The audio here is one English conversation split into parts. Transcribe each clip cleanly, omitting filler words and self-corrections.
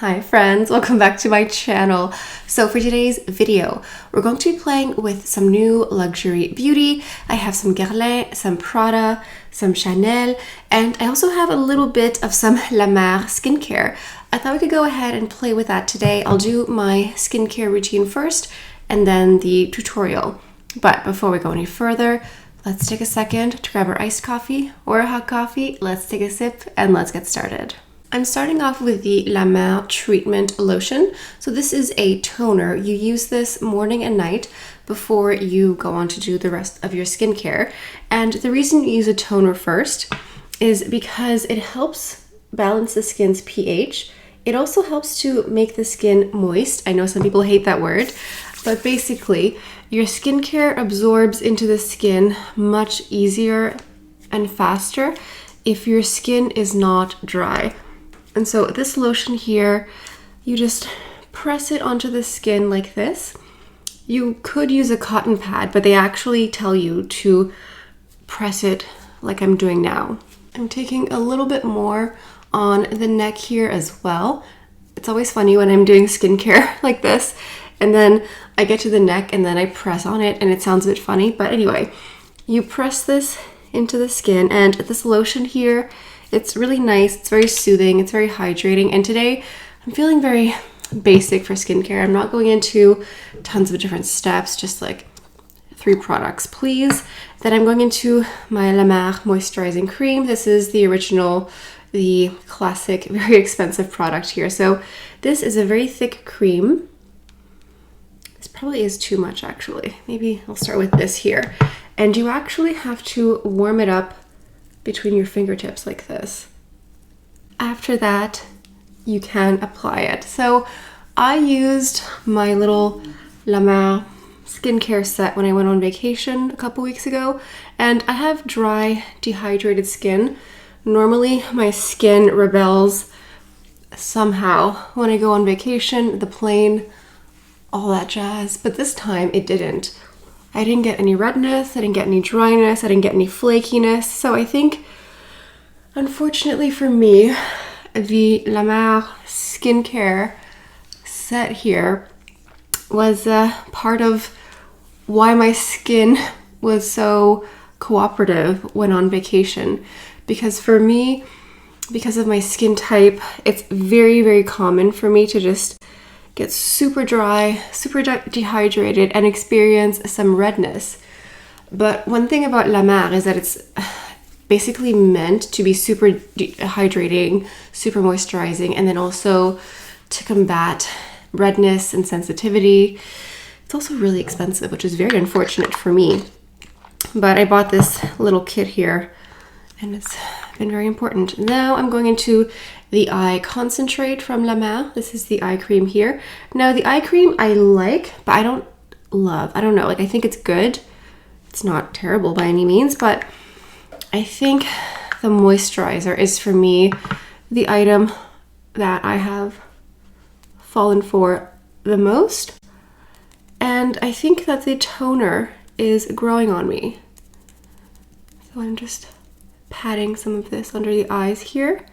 Hi friends, welcome back to my channel. So for today's video, we're going to be playing with some new luxury beauty. I have some Guerlain, some Prada, some Chanel, and I also have a little bit of some Libre skincare. I thought we could go ahead and play with that today. I'll do my skincare routine first and then the tutorial. But before we go any further, let's take a second to grab our iced coffee or a hot coffee. Let's take a sip and let's get started. I'm starting off with the Libre Treatment Lotion. So this is a toner. You use this morning and night before you go on to do the rest of your skincare. And the reason you use a toner first is because it helps balance the skin's pH. It also helps to make the skin moist. I know some people hate that word, but basically your skincare absorbs into the skin much easier and faster if your skin is not dry. And so this lotion here, you just press it onto the skin like this. You could use a cotton pad, but they actually tell you to press it like I'm doing now. I'm taking a little bit more on the neck here as well. It's always funny when I'm doing skincare like this, and then I get to the neck and then I press on it and it sounds a bit funny. But anyway, you press this into the skin, and this lotion here, it's really nice, it's very soothing, it's very hydrating, and today I'm feeling very basic for skincare. I'm not going into tons of different steps, just like 3 products, please. Then I'm going into my Libre Moisturizing Cream. This is the original, the classic, very expensive product here. So this is a very thick cream. This probably is too much actually. Maybe I'll start with this here. And you actually have to warm it up between your fingertips like this. After that, you can apply it. So I used my little Libre skincare set when I went on vacation a couple weeks ago, and I have dry, dehydrated skin. Normally my skin rebels somehow when I go on vacation, the plane, all that jazz, but this time it didn't. I didn't get any redness, I didn't get any dryness, I didn't get any flakiness. So I think, unfortunately for me, the Libre skincare set here was part of why my skin was so cooperative when on vacation. Because for me, because of my skin type, it's very, very common for me to just get super dry, super dehydrated, and experience some redness. But one thing about Libre is that it's basically meant to be super hydrating, super moisturizing, and then also to combat redness and sensitivity. It's also really expensive, which is very unfortunate for me. But I bought this little kit here, and it's been very important. Now I'm going into the eye concentrate from Libre. This is the eye cream here. Now the eye cream I like, but I don't love. I don't know, like I think it's good. It's not terrible by any means, but I think the moisturizer is for me the item that I have fallen for the most. And I think that the toner is growing on me. So I'm just patting some of this under the eyes here.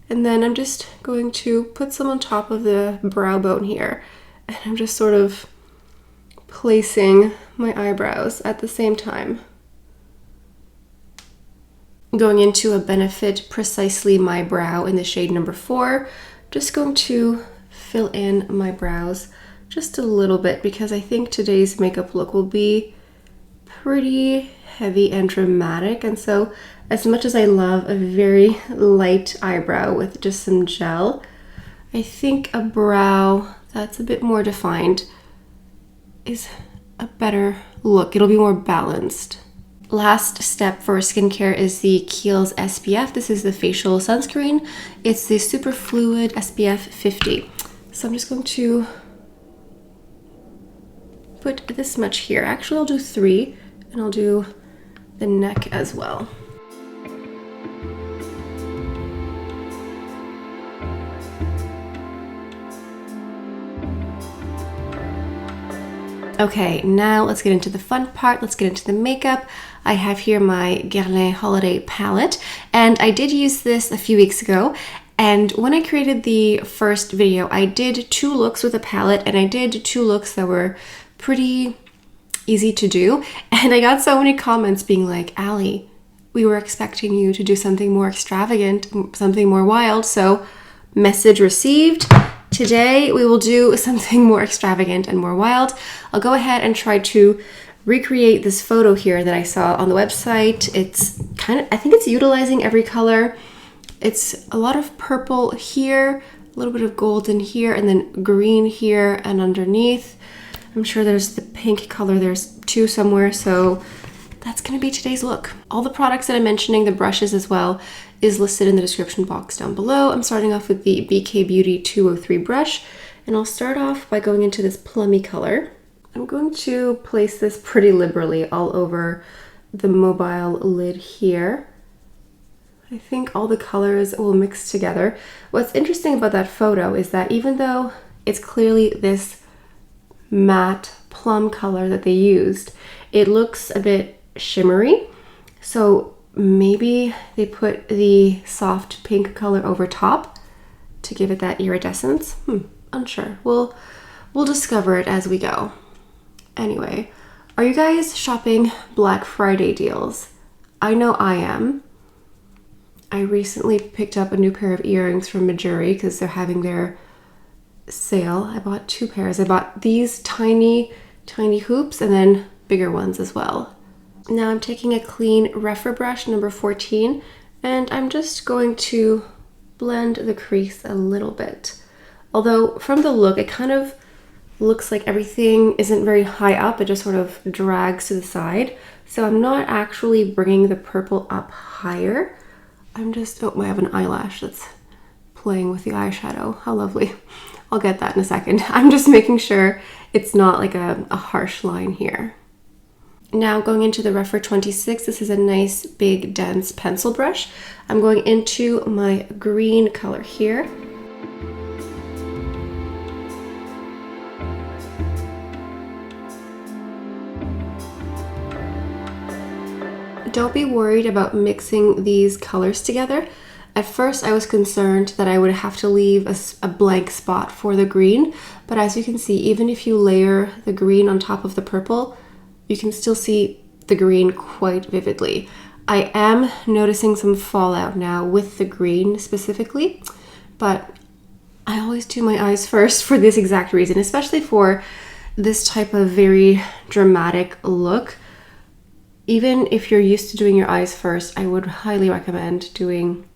And then I'm just going to put some on top of the brow bone here. And I'm just sort of placing my eyebrows at the same time. Going into a Benefit Precisely My Brow in the shade number 4. Just going to fill in my brows just a little bit because I think today's makeup look will be pretty heavy and dramatic. And so as much as I love a very light eyebrow with just some gel, I think a brow that's a bit more defined is a better look. It'll be more balanced. Last step for skincare is the Kiehl's SPF. This is the facial sunscreen. It's the Super Fluid SPF 50. So I'm just going to put this much here. Actually, I'll do 3, and I'll do the neck as well. Okay, now let's get into the fun part. Let's get into the makeup. I have here my Guerlain Holiday Palette, and I did use this a few weeks ago, And when I created the first video, I did 2 looks with a palette, and I did 2 looks that were pretty easy to do. And I got so many comments being like, Allie, we were expecting you to do something more extravagant, something more wild. So message received. Today we will do something more extravagant and more wild. I'll go ahead and try to recreate this photo here that I saw on the website. It's kind of, I think it's utilizing every color. It's a lot of purple here, a little bit of golden here, and then green here and underneath. I'm sure there's the pink color, there's 2 somewhere, so that's gonna be today's look. All the products that I'm mentioning, the brushes as well, is listed in the description box down below. I'm starting off with the BK Beauty 203 brush, and I'll start off by going into this plummy color. I'm going to place this pretty liberally all over the mobile lid here. I think all the colors will mix together. What's interesting about that photo is that even though it's clearly this matte plum color that they used, it looks a bit shimmery. So maybe they put the soft pink color over top to give it that iridescence. Unsure. We'll discover it as we go. Anyway, are you guys shopping Black Friday deals? I know I am. I recently picked up a new pair of earrings from Majuri because they're having their sale. I bought 2 pairs. I bought these tiny hoops and then bigger ones as well. Now I'm taking a clean Refer brush number 14, and I'm just going to blend the crease a little bit. Although from the look, it kind of looks like everything isn't very high up. It just sort of drags to the side. So I'm not actually bringing the purple up higher. I'm just, oh, I have an eyelash that's playing with the eyeshadow. How lovely. I'll get that in a second. I'm just making sure it's not like a harsh line here. Now going into the Refer 26, this is a nice big dense pencil brush. I'm going into my green color here. Don't be worried about mixing these colors together. At first I was concerned that I would have to leave a blank spot for the green, but as you can see, even if you layer the green on top of the purple, you can still see the green quite vividly. I am noticing some fallout now with the green specifically, but I always do my eyes first for this exact reason, especially for this type of very dramatic look. Even if you're used to doing your eyes first, I would highly recommend doing,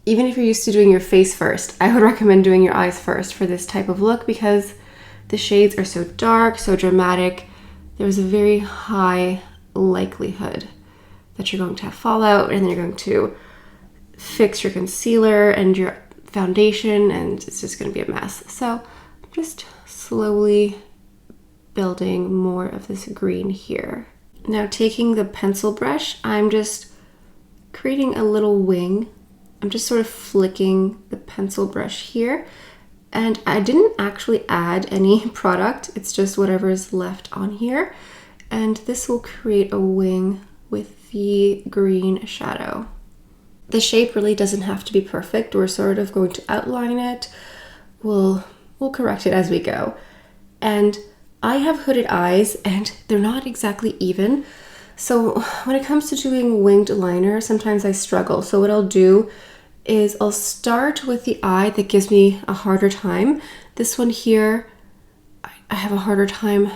even if you're used to doing your face first, I would recommend doing your eyes first for this type of look because the shades are so dark, so dramatic. There's a very high likelihood that you're going to have fallout, and then you're going to fix your concealer and your foundation, and it's just going to be a mess. So I'm just slowly building more of this green here. Now taking the pencil brush, I'm just creating a little wing. I'm just sort of flicking the pencil brush here. And I didn't actually add any product. It's just whatever is left on here. And this will create a wing with the green shadow. The shape really doesn't have to be perfect. We're sort of going to outline it. We'll correct it as we go. And I have hooded eyes and they're not exactly even. So when it comes to doing winged liner, sometimes I struggle. So what I'll do is I'll start with the eye that gives me a harder time. This one here, I have a harder time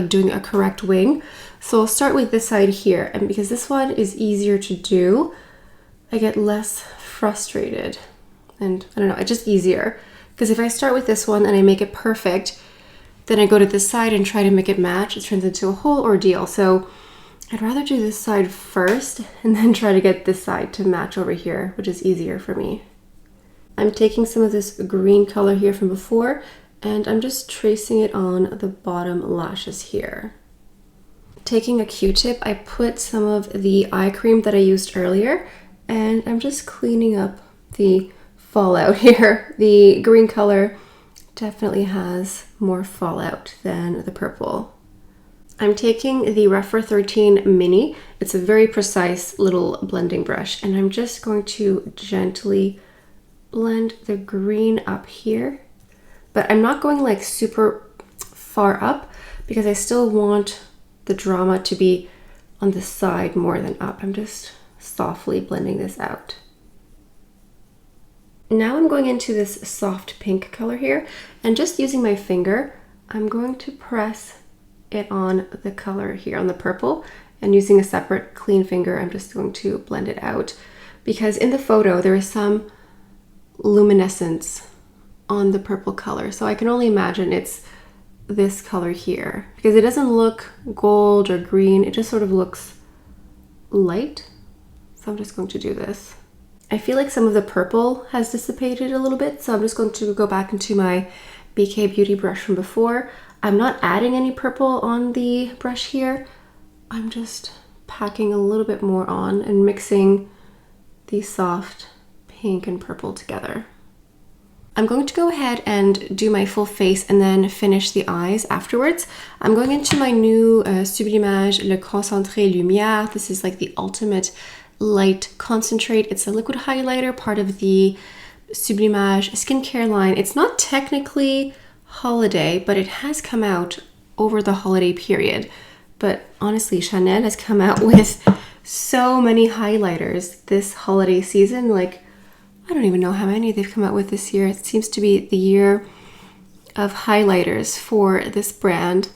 doing a correct wing. So I'll start with this side here. And because this one is easier to do, I get less frustrated. And I don't know, it's just easier. Because if I start with this one and I make it perfect, then I go to this side and try to make it match. It turns into a whole ordeal. So I'd rather do this side first and then try to get this side to match over here, which is easier for me. I'm taking some of this green color here from before, and I'm just tracing it on the bottom lashes here. Taking a Q-tip, I put some of the eye cream that I used earlier, and I'm just cleaning up the fallout here. The green color definitely has more fallout than the purple. I'm taking the Refer 13 Mini. It's a very precise little blending brush, and I'm just going to gently blend the green up here. But I'm not going like super far up because I still want the drama to be on the side more than up. I'm just softly blending this out. Now I'm going into this soft pink color here, and just using my finger, I'm going to press it on the color here on the purple, and using a separate clean finger, I'm just going to blend it out because in the photo there is some luminescence on the purple color. So I can only imagine it's this color here because it doesn't look gold or green. It just sort of looks light. So I'm just going to do this. I feel like some of the purple has dissipated a little bit. So I'm just going to go back into my BK Beauty brush from before. I'm not adding any purple on the brush here. I'm just packing a little bit more on and mixing the soft pink and purple together. I'm going to go ahead and do my full face and then finish the eyes afterwards. I'm going into my new Sublimage Le Concentré Lumière. This is like the ultimate light concentrate. It's a liquid highlighter, part of the Sublimage skincare line. It's not technically holiday, but it has come out over the holiday period. But honestly, Chanel has come out with so many highlighters this holiday season. Like, I don't even know how many they've come out with this year. It seems to be the year of highlighters for this brand.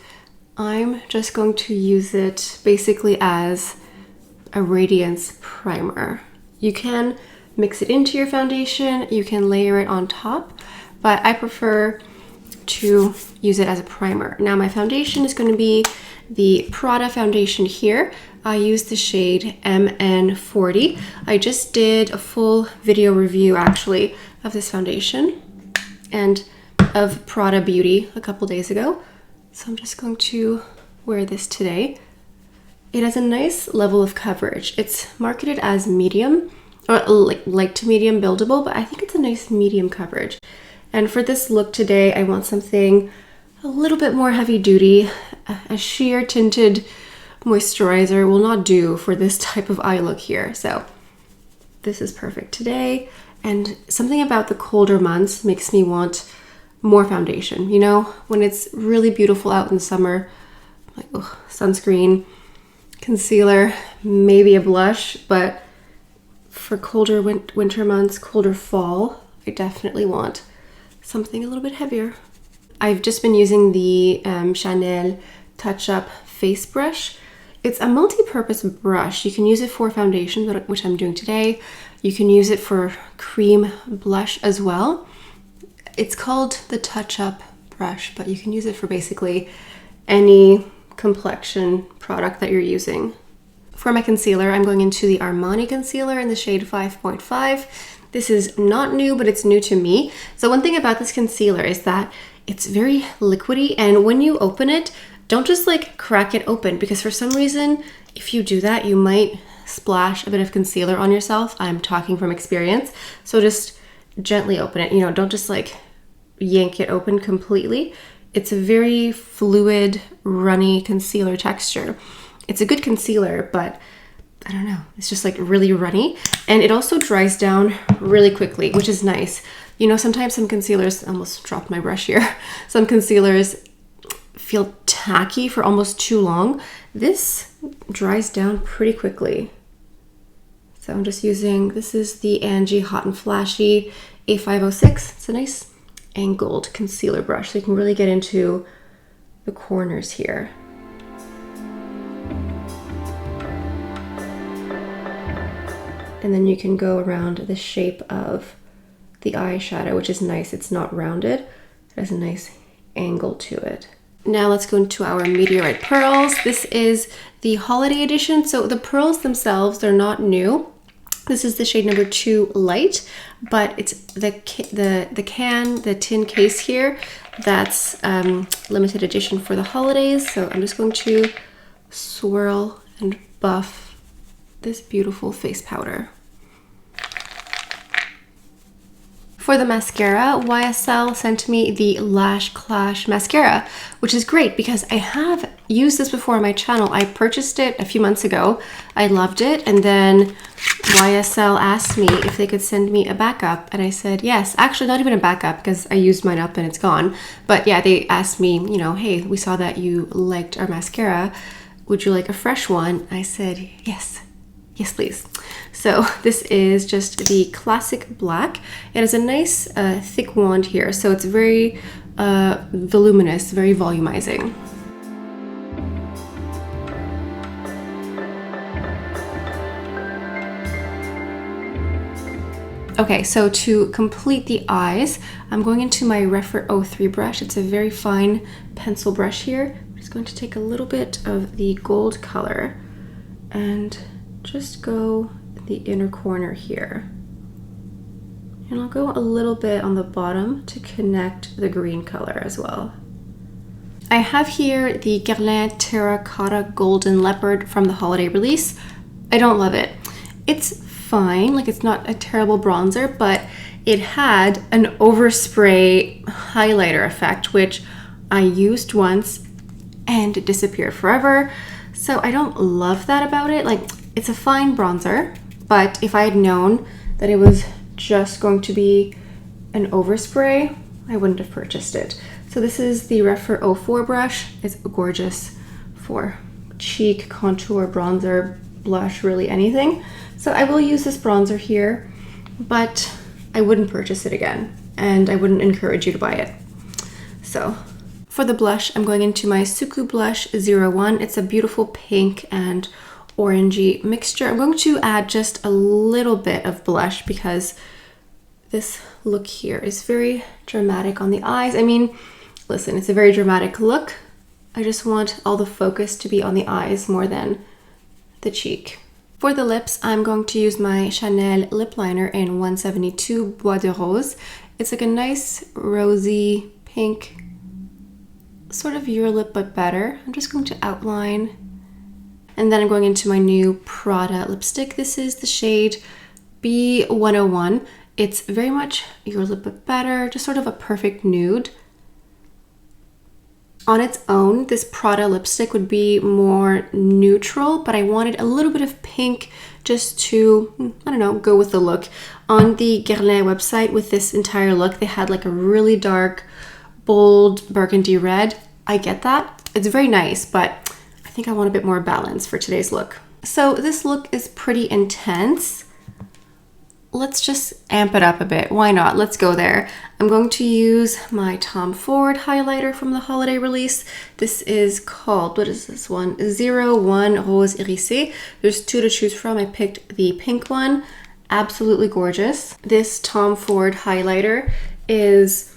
I'm just going to use it basically as a radiance primer. You can mix it into your foundation, you can layer it on top, but I prefer to use it as a primer. Now my foundation is going to be the Prada foundation here. I use the shade MN40. I just did a full video review actually of this foundation and of Prada Beauty a couple days ago. So I'm just going to wear this today. It has a nice level of coverage. It's marketed as medium or light to medium buildable, but I think it's a nice medium coverage. And for this look today, I want something a little bit more heavy duty. A sheer tinted moisturizer will not do for this type of eye look here. So this is perfect today. And something about the colder months makes me want more foundation. You know, when it's really beautiful out in the summer, like sunscreen, concealer, maybe a blush, but for colder winter months, colder fall, I definitely want something a little bit heavier. I've just been using the Chanel Touch Up face brush. It's a multi-purpose brush. You can use it for foundation, which I'm doing today. You can use it for cream blush as well. It's called the Touch Up brush, but you can use it for basically any complexion product that you're using. For my concealer, I'm going into the Armani concealer in the shade 5.5. This is not new, but it's new to me. So one thing about this concealer is that it's very liquidy, and when you open it, don't just like crack it open, because for some reason, if you do that, you might splash a bit of concealer on yourself. I'm talking from experience. So just gently open it. You know, don't just like yank it open completely. It's a very fluid, runny concealer texture. It's a good concealer, but I don't know, it's just like really runny, and it also dries down really quickly, which is nice. You know, sometimes some concealers, I almost dropped my brush here, some concealers feel tacky for almost too long. This dries down pretty quickly. So I'm just using, this is the Angie Hot and Flashy A506. It's a nice angled concealer brush, so you can really get into the corners here. And then you can go around the shape of the eyeshadow, which is nice. It's not rounded. It has a nice angle to it. Now let's go into our meteorite pearls. This is the holiday edition. So the pearls themselves, they're not new. This is the shade number 2 light, but it's the tin case here that's limited edition for the holidays. So I'm just going to swirl and buff this beautiful face powder. For the mascara, YSL sent me the Lash Clash mascara, which is great because I have used this before on my channel. I purchased it a few months ago. I loved it, and then YSL asked me if they could send me a backup, and I said yes. Actually, not even a backup because I used mine up and it's gone. But yeah, they asked me, you know, hey, we saw that you liked our mascara. Would you like a fresh one? I said yes. Yes, please. So this is just the classic black. It has a nice thick wand here, so it's very voluminous, very volumizing. Okay, so to complete the eyes, I'm going into my Refer 03 brush. It's a very fine pencil brush here. I'm just going to take a little bit of the gold color and just go the inner corner here. And I'll go a little bit on the bottom to connect the green color as well. I have here the Guerlain Terracotta Golden Leopard from the holiday release. I don't love it. It's fine, like it's not a terrible bronzer, but it had an overspray highlighter effect, which I used once and it disappeared forever. So I don't love that about it. Like, it's a fine bronzer, but if I had known that it was just going to be an overspray, I wouldn't have purchased it. So this is the Refer 04 brush. It's gorgeous for cheek, contour, bronzer, blush, really anything. So I will use this bronzer here, but I wouldn't purchase it again, and I wouldn't encourage you to buy it. So for the blush, I'm going into my Suku Blush 01. It's a beautiful pink and orangey mixture. I'm going to add just a little bit of blush because this look here is very dramatic on the eyes. I mean, listen, it's a very dramatic look. I just want all the focus to be on the eyes more than the cheek. For the lips, I'm going to use my Chanel lip liner in 172 Bois de Rose. It's like a nice rosy pink, sort of your lip but better. I'm just going to outline. And then I'm going into my new Prada lipstick. This is the shade B101. It's very much your lip but better, just sort of a perfect nude. On its own, this Prada lipstick would be more neutral, but I wanted a little bit of pink just to, I don't know, go with the look. On the Guerlain website with this entire look, they had like a really dark, bold burgundy red. I get that. It's very nice, but I think I want a bit more balance for today's look. So this look is pretty intense. Let's just amp it up a bit. Why not? Let's go there. I'm going to use my Tom Ford highlighter from the holiday release. This is called, what is this one? 01 Rose Irisé. There's two to choose from. I picked the pink one. Absolutely gorgeous. This Tom Ford highlighter is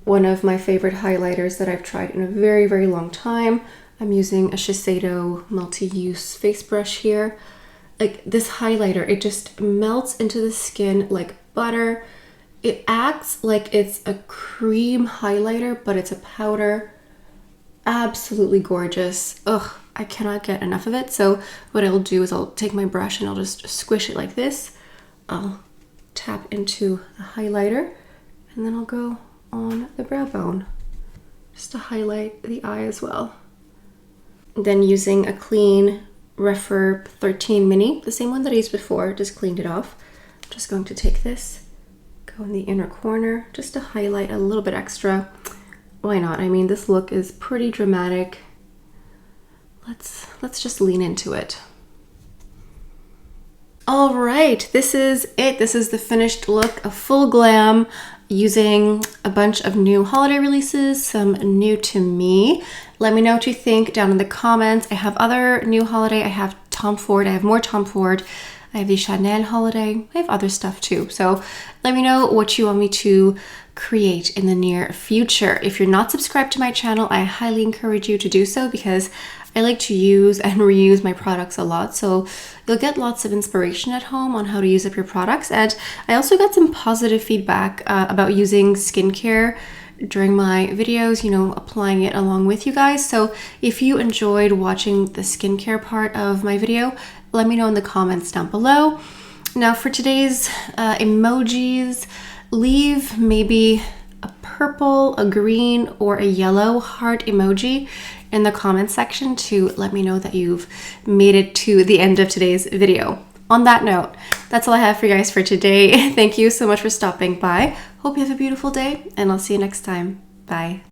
one of my favorite highlighters that I've tried in a very, very long time. I'm using a Shiseido multi-use face brush here. Like this highlighter, it just melts into the skin like butter. It acts like it's a cream highlighter, but it's a powder. Absolutely gorgeous. Ugh, I cannot get enough of it. So what I'll do is I'll take my brush and I'll just squish it like this. I'll tap into the highlighter and then I'll go on the brow bone just to highlight the eye as well. Then using a clean Refer 13 mini, the same one that I used before, just cleaned it off. I'm just going to take this, go in the inner corner just to highlight a little bit extra. Why not? I mean, this look is pretty dramatic. Let's just lean into it. All right, this is it. This is the finished look, a full glam using a bunch of new holiday releases, some new to me. Let me know what you think down in the comments. I have other new holiday. I have Tom Ford. I have more Tom Ford. I have the Chanel holiday. I have other stuff too. So let me know what you want me to create in the near future. If you're not subscribed to my channel, I highly encourage you to do so because I like to use and reuse my products a lot. So you'll get lots of inspiration at home on how to use up your products. And I also got some positive feedback about using skincare during my videos, you know, applying it along with you guys. So if you enjoyed watching the skincare part of my video, let me know in the comments down below. Now for today's emojis, leave maybe a purple, a green, or a yellow heart emoji in the comment section to let me know that you've made it to the end of today's video. On that note, that's all I have for you guys for today. Thank you so much for stopping by. Hope you have a beautiful day, and I'll see you next time. Bye.